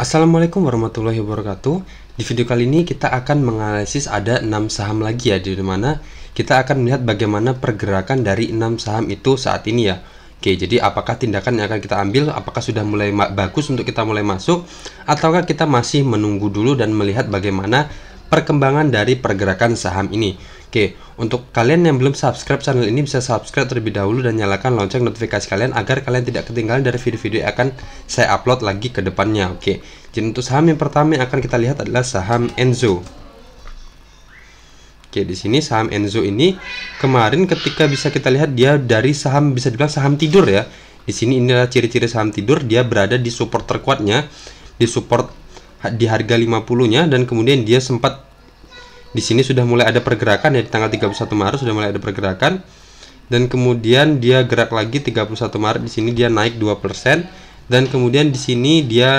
Assalamualaikum warahmatullahi wabarakatuh. Di video kali ini kita akan menganalisis ada 6 saham lagi ya, di mana kita akan melihat bagaimana pergerakan dari 6 saham itu saat ini ya. Oke, jadi apakah tindakan yang akan kita ambil, apakah sudah mulai bagus untuk kita mulai masuk, ataukah kita masih menunggu dulu dan melihat bagaimana perkembangan dari pergerakan saham ini. Oke, untuk kalian yang belum subscribe channel ini, bisa subscribe terlebih dahulu dan nyalakan lonceng notifikasi kalian agar kalian tidak ketinggalan dari video-video yang akan saya upload lagi ke depannya. Oke, jadi untuk saham yang pertama yang akan kita lihat adalah saham Enzo. Oke, di sini saham Enzo ini kemarin ketika bisa kita lihat dia dari saham, bisa dibilang saham tidur ya. Di sini inilah ciri-ciri saham tidur, dia berada di support terkuatnya, di support di harga 50-nya, dan kemudian dia sempat di sini sudah mulai ada pergerakan ya, di tanggal 31 Maret sudah mulai ada pergerakan, dan kemudian dia gerak lagi 31 Maret di sini dia naik 2%, dan kemudian di sini dia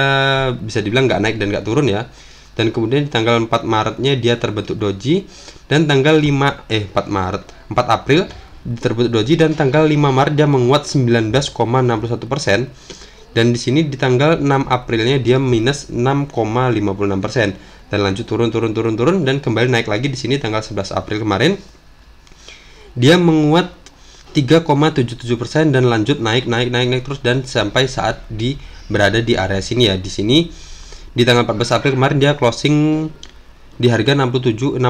bisa dibilang nggak naik dan nggak turun ya. Dan kemudian di tanggal 4 Maretnya dia terbentuk doji, dan tanggal 4 April terbentuk doji, dan tanggal 5 Maret dia menguat 19,61%, dan di sini di tanggal 6 Aprilnya dia minus 6,56%, dan lanjut turun, dan kembali naik lagi di sini tanggal 11 April kemarin dia menguat 3,77% dan lanjut naik terus, dan sampai saat berada di area sini ya. Di sini di tanggal 14 April kemarin dia closing di harga 67,68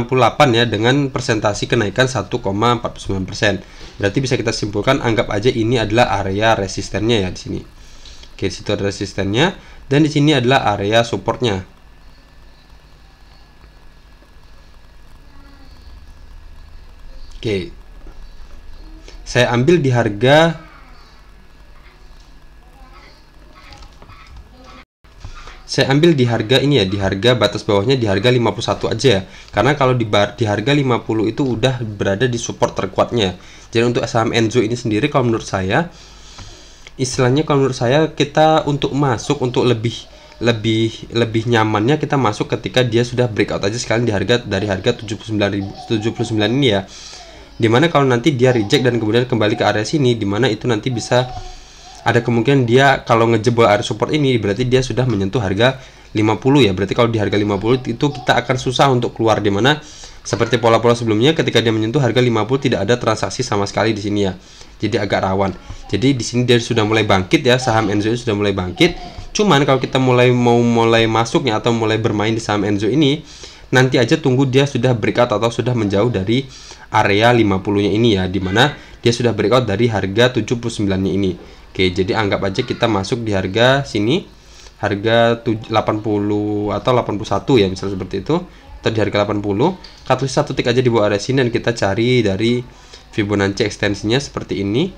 ya, dengan persentasi kenaikan 1,49%. Berarti bisa kita simpulkan, anggap aja ini adalah area resistennya ya di sini. Oke, di situ ada resistennya, dan di sini adalah area supportnya. Oke, saya ambil di harga ini ya, di harga batas bawahnya di harga 51 aja ya. Karena kalau di harga 50 itu udah berada di support terkuatnya. Jadi untuk saham Enzo ini sendiri, kalau menurut saya, istilahnya kalau menurut saya, kita untuk masuk, untuk lebih nyamannya kita masuk ketika dia sudah breakout aja sekalian di harga, dari harga 79 ini ya. Dimana kalau nanti dia reject dan kemudian kembali ke area sini, dimana itu nanti bisa ada kemungkinan dia kalau ngejebol area support ini, berarti dia sudah menyentuh harga 50 ya. Berarti kalau di harga 50 itu kita akan susah untuk keluar, dimana seperti pola-pola sebelumnya ketika dia menyentuh harga 50 tidak ada transaksi sama sekali di sini ya. Jadi agak rawan. Jadi di sini dia sudah mulai bangkit ya, saham Enzo ini sudah mulai bangkit. Cuman kalau kita mulai masuknya atau mulai bermain di saham Enzo ini, nanti aja tunggu dia sudah breakout atau sudah menjauh dari area 50-nya ini ya, dimana dia sudah breakout dari harga 79-nya ini. Oke, jadi anggap aja kita masuk di harga sini, harga 80 atau 81 ya, misalnya seperti itu, atau di harga 80. Catalyst satu tick aja di bawah area sini, dan kita cari dari Fibonacci ekstensinya seperti ini.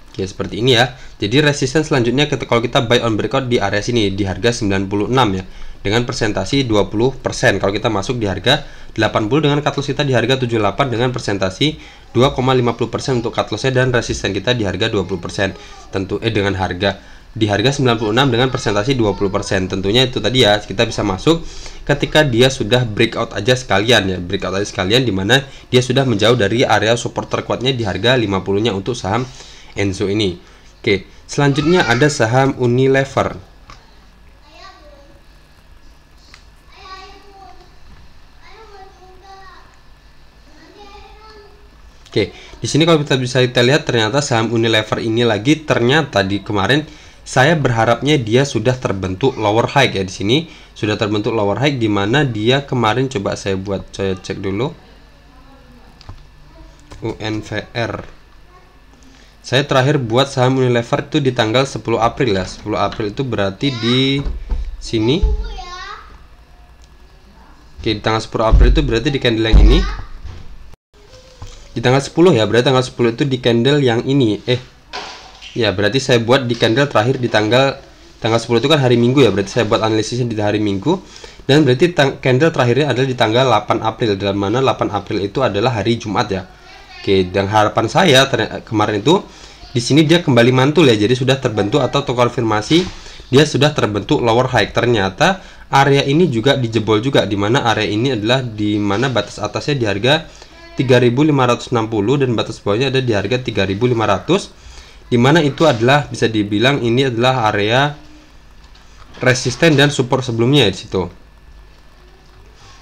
Oke, seperti ini ya. Jadi resisten selanjutnya kalau kita buy on breakout di area sini di harga 96 ya, dengan persentasi 20%. Kalau kita masuk di harga 80 dengan cut loss kita di harga 78 dengan persentasi 2,50% untuk cut lossnya, dan resisten kita di harga 20%. Dengan harga di harga 96 dengan persentasi 20%. Tentunya itu tadi ya, kita bisa masuk ketika dia sudah breakout aja sekalian ya, dimana dia sudah menjauh dari area support terkuatnya di harga 50-nya untuk saham Enzo ini. Oke, selanjutnya ada saham Unilever. Oke, di sini kalau kita bisa lihat, ternyata saham Unilever ini lagi ternyata di kemarin saya berharapnya dia sudah terbentuk lower high ya. Di sini sudah terbentuk lower high, di mana dia kemarin, coba saya cek dulu UNVR. Saya terakhir buat saham Unilever itu di tanggal 10 April ya. 10 April itu berarti di sini. Oke, di tanggal 10 April itu berarti di candle yang ini. Di tanggal 10 ya, berarti tanggal 10 itu di candle yang ini. Ya, berarti saya buat di candle terakhir di tanggal 10 itu kan hari Minggu ya. Berarti saya buat analisisnya di hari Minggu. Dan berarti candle terakhirnya adalah di tanggal 8 April, dalam mana 8 April itu adalah hari Jumat ya. Oke, dan harapan saya kemarin itu di sini dia kembali mantul ya, jadi sudah terbentuk atau terkonfirmasi dia sudah terbentuk lower high. Ternyata area ini juga dijebol juga, di mana area ini adalah di mana batas atasnya di harga 3.560 dan batas bawahnya ada di harga 3.500. dimana itu adalah bisa dibilang ini adalah area resisten dan support sebelumnya ya di situ.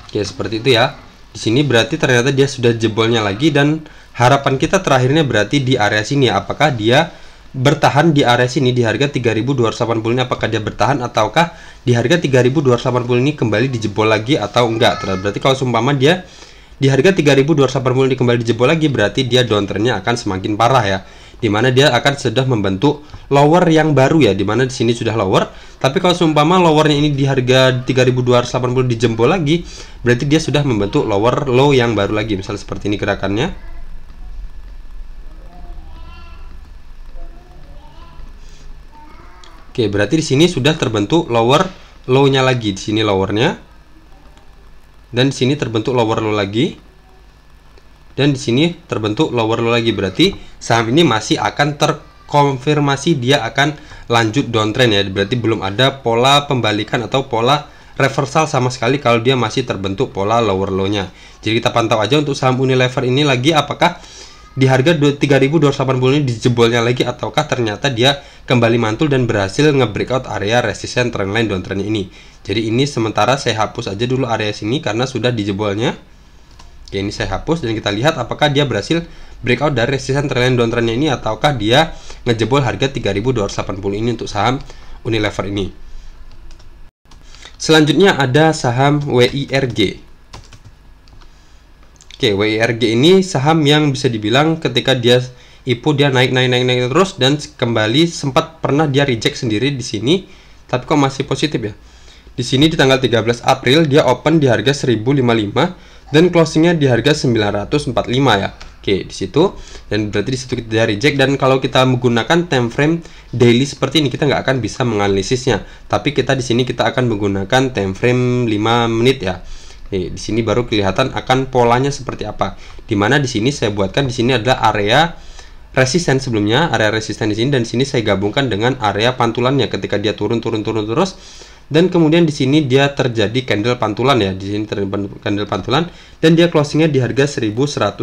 Oke, seperti itu ya. Di sini berarti ternyata dia sudah jebolnya lagi, dan harapan kita terakhirnya berarti di area sini. Apakah dia bertahan di area sini di harga 3280 ini, apakah dia bertahan ataukah di harga 3280 ini kembali dijebol lagi atau enggak. Berarti kalau seumpama dia di harga 3280 ini kembali dijebol lagi, berarti dia downtrendnya akan semakin parah ya, dimana dia akan sudah membentuk lower yang baru ya, dimana di sini sudah lower. Tapi kalau seumpama lowernya ini di harga 3280 dijebol lagi, berarti dia sudah membentuk lower low yang baru lagi. Misalnya seperti ini gerakannya. Oke, berarti di sini sudah terbentuk lower low-nya lagi. Di sini lowernya, dan di sini terbentuk lower low lagi, dan di sini terbentuk lower low lagi. Berarti saham ini masih akan terkonfirmasi dia akan lanjut downtrend ya. Berarti belum ada pola pembalikan atau pola reversal sama sekali kalau dia masih terbentuk pola lower low-nya. Jadi kita pantau aja untuk saham Unilever ini lagi, apakah di harga 3280 ini dijebolnya lagi ataukah ternyata dia kembali mantul dan berhasil nge-breakout area resisten trendline downtrend ini. Jadi ini sementara saya hapus aja dulu area sini karena sudah dijebolnya. Oke, ini saya hapus dan kita lihat apakah dia berhasil breakout dari resisten trendline downtrendnya ini ataukah dia ngejebol harga 3280 ini untuk saham Unilever ini. Selanjutnya ada saham WIRG. Oke, WIRG ini saham yang bisa dibilang ketika dia IPO dia naik terus, dan kembali sempat pernah dia reject sendiri di sini, tapi kok masih positif ya. Di sini di tanggal 13 April dia open di harga 1055 dan closingnya di harga 945 ya. Oke, di situ, dan berarti di situ kita reject. Dan kalau kita menggunakan time frame daily seperti ini kita nggak akan bisa menganalisisnya, tapi kita di sini kita akan menggunakan time frame 5 menit ya. Di sini baru kelihatan akan polanya seperti apa. Dimana di sini saya buatkan di sini adalah area resisten sebelumnya, area resisten di sini, dan di sini saya gabungkan dengan area pantulannya ketika dia turun terus, dan kemudian di sini dia terjadi candle pantulan ya. Di sini terjadi candle pantulan dan dia closingnya di harga 1110.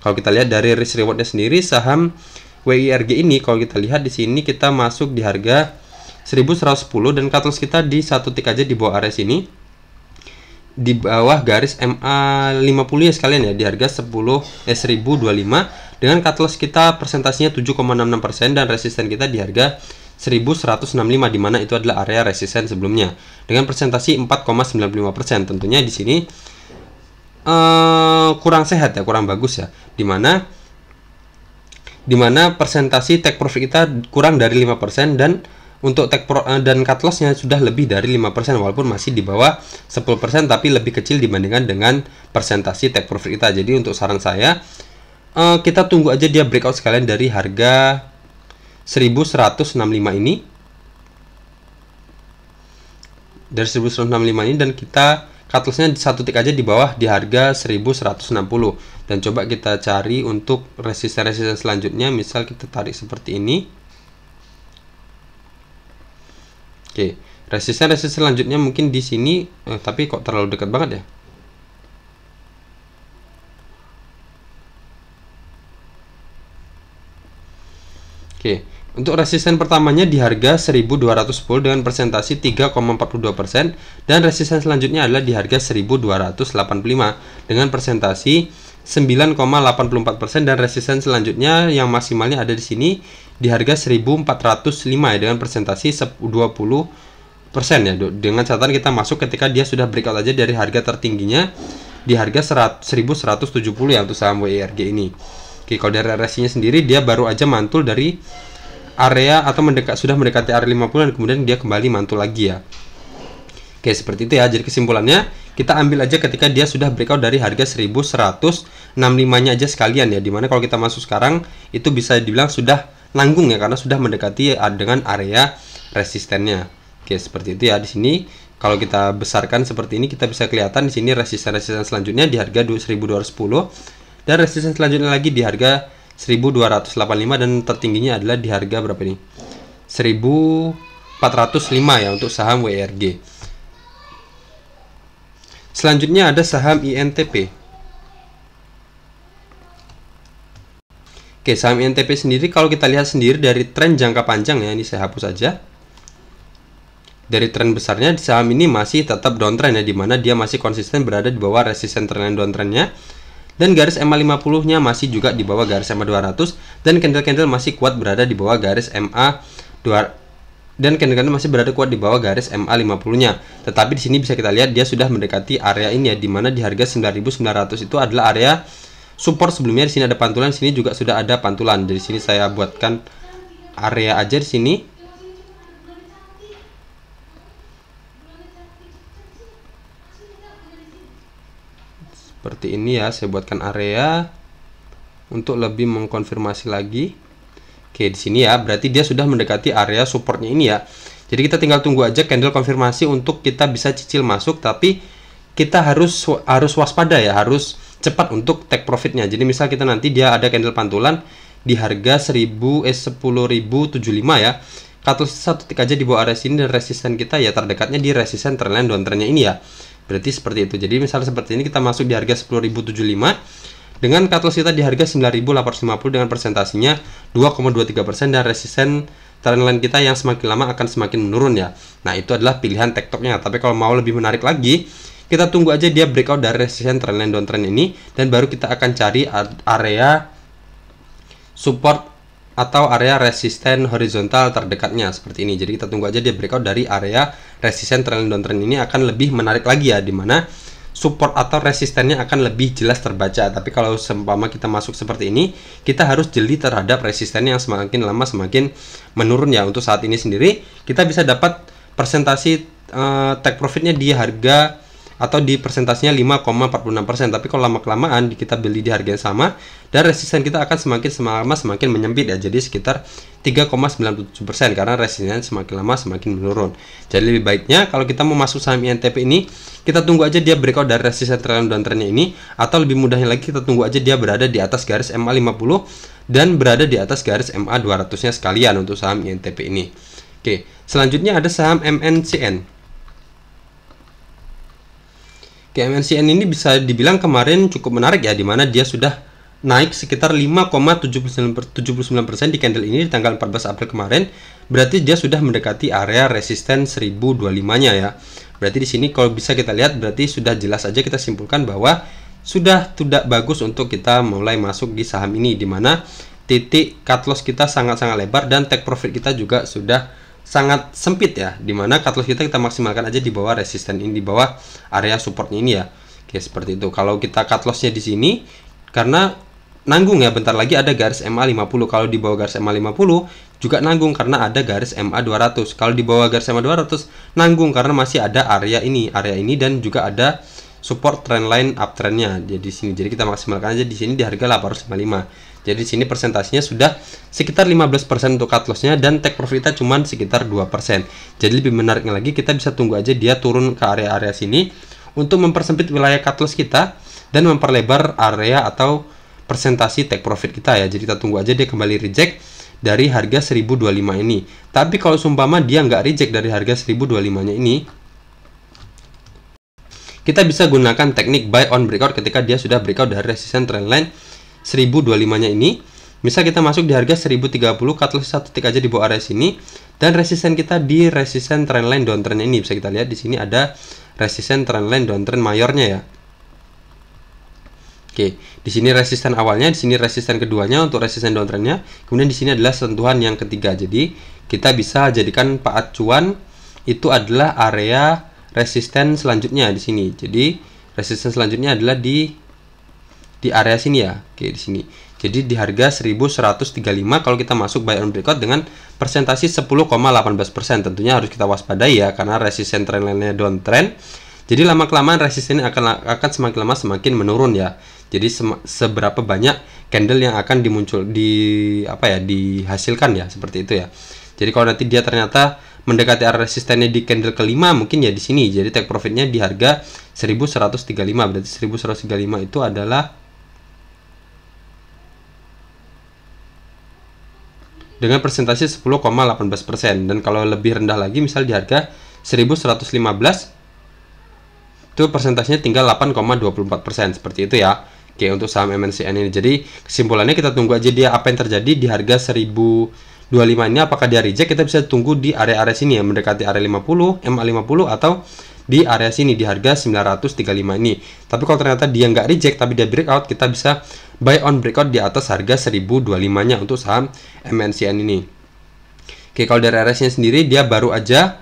Kalau kita lihat dari risk rewardnya sendiri, saham WIRG ini kalau kita lihat di sini kita masuk di harga 1110 dan cut loss kita di satu tick aja di bawah area sini, di bawah garis MA50 ya sekalian ya, di harga 1025 dengan cut loss kita persentasinya 7,66% dan resisten kita di harga 1165, di mana itu adalah area resisten sebelumnya dengan presentasi 4,95%. Tentunya di sini kurang sehat ya, kurang bagus ya, dimana persentasi take profit kita kurang dari 5% dan untuk take dan cut loss-nya sudah lebih dari 5%, walaupun masih di bawah 10% tapi lebih kecil dibandingkan dengan persentasi take profit kita. Jadi untuk saran saya, kita tunggu aja dia breakout sekalian dari harga 1165 ini. Dari 1165 ini, dan kita cut loss-nya satu tick aja di bawah di harga 1160. Dan coba kita cari untuk resisten-resisten selanjutnya, misal kita tarik seperti ini. Oke, resisten selanjutnya mungkin di sini, tapi kok terlalu dekat banget ya. Oke, untuk resisten pertamanya di harga 1210 dengan presentasi 3,42% dan resisten selanjutnya adalah di harga 1285 dengan presentasi 9,84% dan resisten selanjutnya yang maksimalnya ada di sini di harga 1405 ya dengan presentasi 20% ya. Dengan catatan kita masuk ketika dia sudah breakout aja dari harga tertingginya di harga 1170 ya untuk saham WIRG ini. Oke, kalau dari RSI-nya sendiri dia baru aja mantul dari area atau sudah mendekati area 50 dan kemudian dia kembali mantul lagi ya. Oke, seperti itu ya. Jadi kesimpulannya kita ambil aja ketika dia sudah breakout dari harga 1165-nya aja sekalian ya. Dimana kalau kita masuk sekarang itu bisa dibilang sudah nanggung ya, karena sudah mendekati dengan area resistennya. Oke, seperti itu ya. Di sini kalau kita besarkan seperti ini kita bisa kelihatan di sini resisten selanjutnya di harga 1210 dan resisten selanjutnya lagi di harga 1285 dan tertingginya adalah di harga berapa ini? 1405 ya untuk saham WIRG. Selanjutnya ada saham INTP. Oke, saham INTP sendiri kalau kita lihat sendiri dari tren jangka panjang ya, ini saya hapus aja. Dari tren besarnya saham ini masih tetap downtrend ya, dimana dia masih konsisten berada di bawah resisten trendline downtrendnya, dan garis MA 50 nya masih juga di bawah garis MA 200, dan candle-candle masih kuat berada di bawah garis MA 200, dan candle-candle masih berada kuat di bawah garis MA 50 nya. Tetapi di sini bisa kita lihat dia sudah mendekati area ini ya, dimana di harga 9.900 itu adalah area support sebelumnya. Di sini ada pantulan, di sini juga sudah ada pantulan. Jadi sini saya buatkan area aja di sini. Seperti ini ya, saya buatkan area untuk lebih mengkonfirmasi lagi. Oke, di sini ya, berarti dia sudah mendekati area supportnya ini ya. Jadi kita tinggal tunggu aja candle konfirmasi untuk kita bisa cicil masuk, tapi kita harus waspada ya, harus cepat untuk take profitnya. Jadi misal kita nanti dia ada candle pantulan di harga 10.075 ya. Cut loss satu tick aja di bawah area sini, dan resisten kita ya terdekatnya di resisten trendline downtrendnya ini ya. Berarti seperti itu. Jadi misalnya seperti ini kita masuk di harga 10.075 dengan cut loss kita di harga 9.850 dengan persentasinya 2,23%, dan resisten trendline kita yang semakin lama akan semakin menurun ya. Nah, itu adalah pilihan TikToknya. Tapi kalau mau lebih menarik lagi, kita tunggu aja dia breakout dari resisten trendline downtrend ini, dan baru kita akan cari area support atau area resisten horizontal terdekatnya seperti ini. Jadi kita tunggu aja dia breakout dari area resisten trendline downtrend ini, akan lebih menarik lagi ya, dimana support atau resistennya akan lebih jelas terbaca. Tapi kalau seumpama kita masuk seperti ini, kita harus jeli terhadap resisten yang semakin lama semakin menurun ya. Untuk saat ini sendiri kita bisa dapat persentasi take profitnya di harga atau di persentasinya 5,46%. Tapi kalau lama-kelamaan kita beli di harga yang sama, dan resisten kita akan semakin lama semakin menyempit ya, jadi sekitar 3,97%, karena resistennya semakin lama semakin menurun. Jadi lebih baiknya kalau kita mau masuk saham INTP ini, kita tunggu aja dia breakout dari resisten trend downtrendnya ini, atau lebih mudahnya lagi kita tunggu aja dia berada di atas garis MA 50 dan berada di atas garis MA 200 nya sekalian untuk saham INTP ini. Oke, selanjutnya ada saham MNCN. MNCN ini bisa dibilang kemarin cukup menarik ya, dimana dia sudah naik sekitar 5,79% di candle ini di tanggal 14 April kemarin. Berarti dia sudah mendekati area resisten 1025-nya ya. Berarti di sini kalau bisa kita lihat, berarti sudah jelas aja kita simpulkan bahwa sudah tidak bagus untuk kita mulai masuk di saham ini, dimana titik cut loss kita sangat-sangat lebar dan take profit kita juga sudah sangat sempit ya, dimana cut loss kita maksimalkan aja di bawah resisten ini, di bawah area supportnya ini ya. Oke, seperti itu. Kalau kita cut lossnya di sini, karena nanggung ya, bentar lagi ada garis MA 50. Kalau di bawah garis MA 50 juga nanggung karena ada garis MA 200. Kalau di bawah garis MA 200 nanggung karena masih ada area ini dan juga ada support trendline uptrendnya di sini. Jadi kita maksimalkan aja di sini di harga 855. Jadi di sini persentasinya sudah sekitar 15% untuk cut loss-nya, dan take profit kita cuma sekitar 2%. Jadi lebih menariknya lagi, kita bisa tunggu aja dia turun ke area-area sini untuk mempersempit wilayah cut loss kita dan memperlebar area atau persentasi take profit kita ya. Jadi kita tunggu aja dia kembali reject dari harga 1025 ini. Tapi kalau seumpama dia nggak reject dari harga 1025-nya ini, kita bisa gunakan teknik buy on breakout ketika dia sudah breakout dari resisten trendline 1025-nya ini. Misal kita masuk di harga 1030, cut loss satu tick aja di bawah area sini, dan resisten kita di resisten trendline downtrend ini. Bisa kita lihat di sini ada resisten trendline downtrend mayornya ya. Oke, di sini resisten awalnya, di sini resisten keduanya untuk resisten downtrendnya. Kemudian di sini adalah sentuhan yang ketiga. Jadi kita bisa jadikan acuan itu adalah area resisten selanjutnya di sini. Jadi resisten selanjutnya adalah di area sini ya. Oke, di sini. Jadi di harga 1135 kalau kita masuk buy on breakout dengan persentasi 10,18%. Tentunya harus kita waspadai ya, karena resisten trendline-nya downtrend. Jadi lama-kelamaan resistennya akan semakin lama semakin menurun ya. Jadi seberapa banyak candle yang akan dihasilkan ya, seperti itu ya. Jadi kalau nanti dia ternyata mendekati area resistennya di candle kelima, mungkin ya di sini. Jadi take profitnya di harga 1135. Berarti 1135 itu adalah dengan persentase 10,18%. Dan kalau lebih rendah lagi, misal di harga 1115, itu persentasenya tinggal 8,24%, seperti itu ya. Oke, untuk saham MNCN ini. Jadi kesimpulannya kita tunggu aja dia apa yang terjadi di harga 1025 ini, apakah dia reject, kita bisa tunggu di area-area sini ya, mendekati area 50, MA50 atau di area sini di harga 935 ini. Tapi kalau ternyata dia nggak reject tapi dia breakout, kita bisa buy on breakout di atas harga 1025-nya untuk saham MNCN ini. Oke, kalau dari RSI-nya sendiri dia baru aja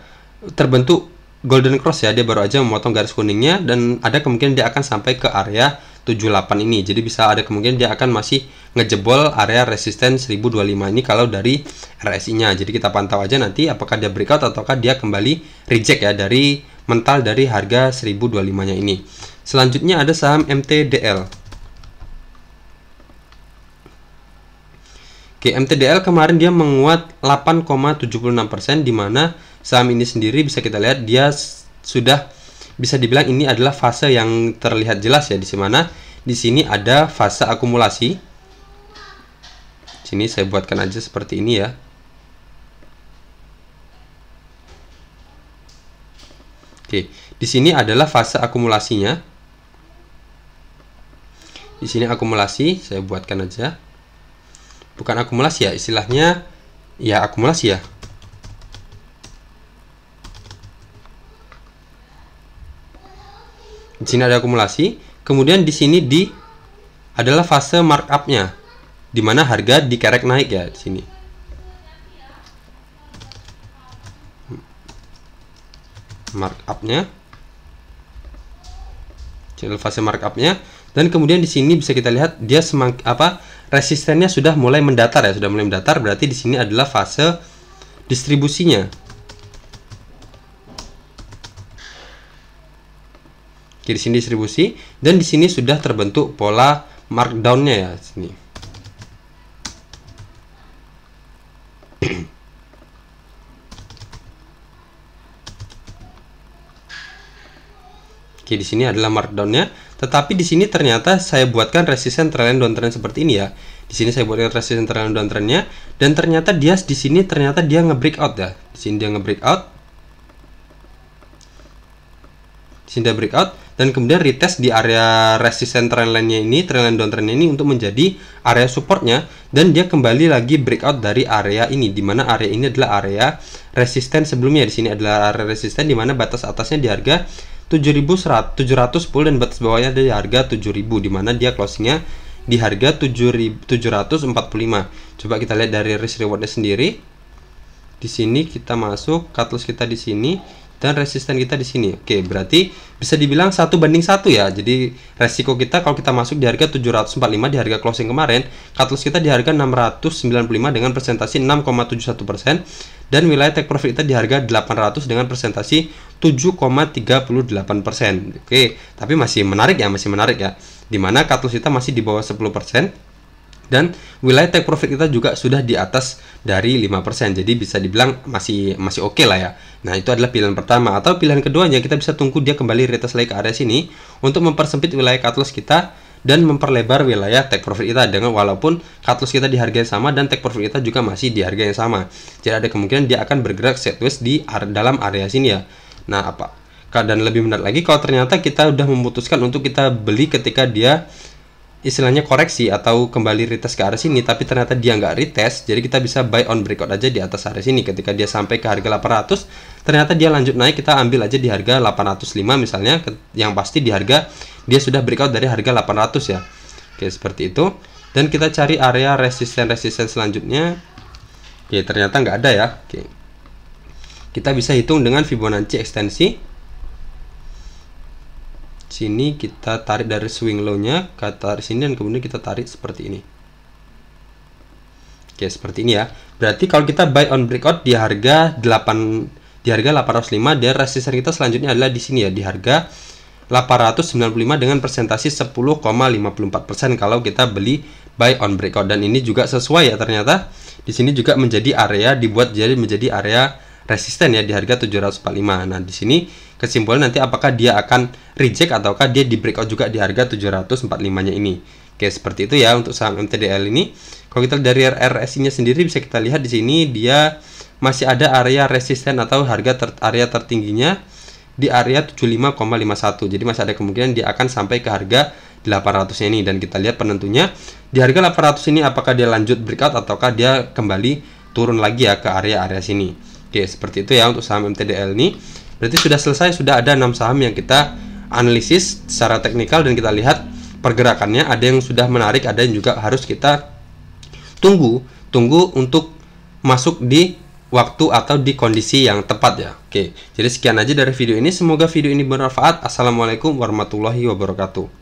terbentuk golden cross ya, dia baru aja memotong garis kuningnya dan ada kemungkinan dia akan sampai ke area 78 ini. Jadi bisa ada kemungkinan dia akan masih ngejebol area resisten 1025 ini kalau dari RSI-nya. Jadi kita pantau aja nanti apakah dia breakout ataukah dia kembali reject ya dari mental dari harga 1025-nya ini. Selanjutnya ada saham MTDL. Oke, MTDL kemarin dia menguat 8,76%, di mana saham ini sendiri bisa kita lihat dia sudah bisa dibilang ini adalah fase yang terlihat jelas ya, di mana di sini ada fase akumulasi. Sini saya buatkan aja seperti ini ya. Oke, di sini adalah fase akumulasinya. Di sini akumulasi, saya buatkan aja. Bukan akumulasi ya, istilahnya ya akumulasi ya. Di sini ada akumulasi, kemudian di sini adalah fase markup-nya, di mana harga dikerek naik ya di sini. Markup-nya, fase markup-nya, dan kemudian di sini bisa kita lihat dia resistennya sudah mulai mendatar ya, sudah mulai mendatar, berarti di sini adalah fase distribusinya. Di sini distribusi dan di sini sudah terbentuk pola markdown-nya ya sini. Oke, di sini adalah markdown-nya, tetapi di sini ternyata saya buatkan resisten trend downtrend seperti ini ya. Di sini saya buatkan resisten trend downtrend-nya dan ternyata dia di sini ternyata dia nge-breakout ya. Di sini dia nge-breakout. Di sini dia breakout dan kemudian retest di area resisten trendline-nya ini, trendline downtrend ini untuk menjadi area supportnya, dan dia kembali lagi breakout dari area ini, di mana area ini adalah area resisten sebelumnya. Di sini adalah area resisten di mana batas atasnya di harga 7.710 dan batas bawahnya di harga 7.000, di mana dia closingnya di harga 7.745. Coba kita lihat dari risk rewardnya sendiri. Di sini kita masuk, cut loss kita di sini dan resisten kita di sini. Oke, berarti bisa dibilang 1:1 ya. Jadi resiko kita kalau kita masuk di harga 745 di harga closing kemarin, cut loss kita di harga 695 dengan presentasi 6,71% dan wilayah take profit kita di harga 800 dengan presentasi 7,38%. Oke, tapi masih menarik ya, Dimana cut loss kita masih di bawah 10%. Dan wilayah take profit kita juga sudah di atas dari 5%. Jadi bisa dibilang masih oke lah ya. Nah, itu adalah pilihan pertama. Atau pilihan keduanya, kita bisa tunggu dia kembali retest lagi ke area sini untuk mempersempit wilayah cut loss kita dan memperlebar wilayah take profit kita, dengan walaupun cut loss kita di harga yang sama dan take profit kita juga masih di harga yang sama. Jadi ada kemungkinan dia akan bergerak sideways di dalam area sini ya. Nah, dan lebih menarik lagi kalau ternyata kita udah memutuskan untuk kita beli ketika dia istilahnya koreksi atau kembali retest ke area sini, tapi ternyata dia nggak retest, jadi kita bisa buy on breakout aja di atas area sini. Ketika dia sampai ke harga 800, ternyata dia lanjut naik, kita ambil aja di harga 805 misalnya, yang pasti di harga dia sudah breakout dari harga 800 ya. Oke, seperti itu. Dan kita cari area resisten selanjutnya. Oke, ternyata nggak ada ya. Oke, kita bisa hitung dengan Fibonacci ekstensi. Sini kita tarik dari swing low-nya ke tarik sini dan kemudian kita tarik seperti ini. Oke, seperti ini ya. Berarti kalau kita buy on breakout di harga 805, dan resisten kita selanjutnya adalah di sini ya, di harga 895 dengan presentasi 10,54% kalau kita beli buy on breakout. Dan ini juga sesuai ya, ternyata di sini juga menjadi area menjadi area resisten ya di harga 745. Nah, di sini kesimpulan nanti apakah dia akan reject ataukah dia di breakout juga di harga 745-nya ini. Oke, seperti itu ya untuk saham MTDL ini. Kalau kita dari RSI-nya sendiri bisa kita lihat di sini dia masih ada area resisten atau area tertingginya di area 75,51. Jadi masih ada kemungkinan dia akan sampai ke harga 800 ini, dan kita lihat penentunya di harga 800 ini apakah dia lanjut breakout ataukah dia kembali turun lagi ya ke area-area sini. Oke, seperti itu ya untuk saham MTDL ini. Berarti sudah selesai, sudah ada 6 saham yang kita analisis secara teknikal dan kita lihat pergerakannya, ada yang sudah menarik, ada yang juga harus kita tunggu untuk masuk di waktu atau di kondisi yang tepat ya. Oke, jadi sekian aja dari video ini. Semoga video ini bermanfaat. Assalamualaikum warahmatullahi wabarakatuh.